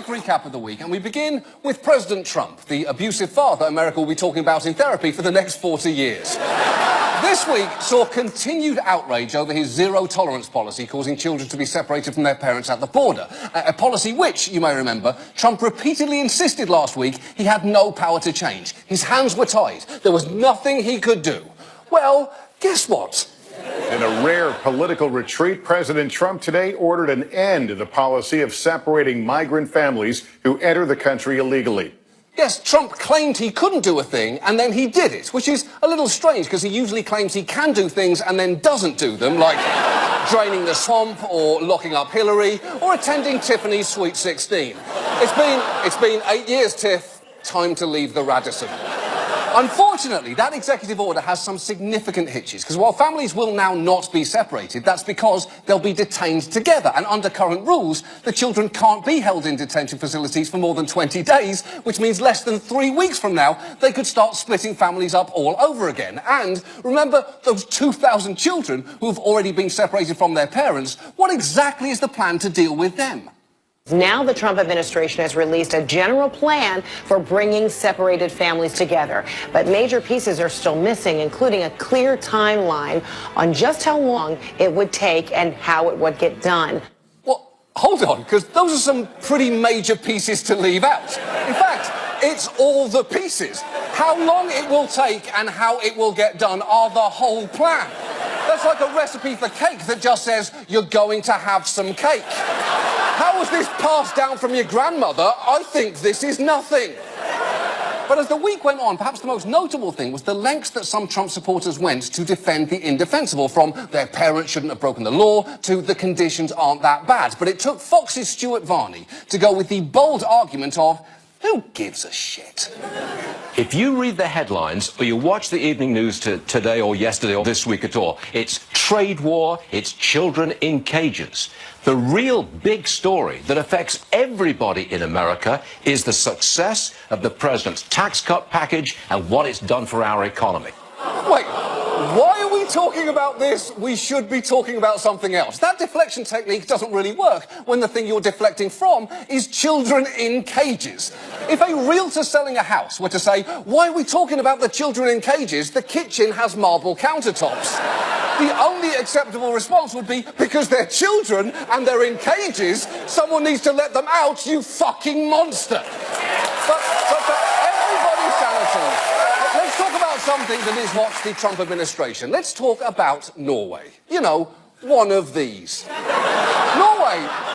quick recap of the week, and we begin with President Trump, the abusive father America will be talking about in therapy for the next 40 years. This week saw continued outrage over his zero-tolerance policy, causing children to be separated from their parents at the border. A policy which, you may remember, Trump repeatedly insisted last week he had no power to change. His hands were tied. There was nothing he could do. Well, guess what? In a rare political retreat, President Trump today ordered an end to the policy of separating migrant families who enter the country illegally. Yes, Trump claimed he couldn't do a thing, and then he did it, which is a little strange because he usually claims he can do things and then doesn't do them, like draining the swamp or locking up Hillary or attending Tiffany's Sweet 16. It's been 8 years, Tiff. Time to leave the Radisson. Unfortunately, that executive order has some significant hitches, because while families will now not be separated, that's because they'll be detained together. And under current rules, the children can't be held in detention facilities for more than 20 days, which means less than 3 weeks from now, they could start splitting families up all over again. And remember those 2,000 children who've already been separated from their parents? What exactly is the plan to deal with them? Now the Trump administration has released a general plan for bringing separated families together. But major pieces are still missing, including a clear timeline on just how long it would take and how it would get done. Well, hold on, because those are some pretty major pieces to leave out. In fact, it's all the pieces. How long it will take and how it will get done are the whole plan. That's like a recipe for cake that just says, you're going to have some cake. How was this passed down from your grandmother? I think this is nothing. But as the week went on, perhaps the most notable thing was the lengths that some Trump supporters went to defend the indefensible, from their parents shouldn't have broken the law to the conditions aren't that bad. But it took Fox's Stuart Varney to go with the bold argument of, who gives a shit? If you read the headlines or you watch the evening news today or yesterday or this week at all, it's trade war, it's children in cages. The real big story that affects everybody in America is the success of the president's tax cut package and what it's done for our economy. Wait, why are we talking about this? We should be talking about something else. That deflection technique doesn't really work when the thing you're deflecting from is children in cages. If a realtor selling a house were to say, why are we talking about the children in cages? The kitchen has marble countertops. The only acceptable response would be, because they're children and they're in cages, someone needs to let them out, you fucking monster. But for everybody's sanity, let's talk about something that is not the Trump administration. Let's talk about Norway. You know, one of these. Norway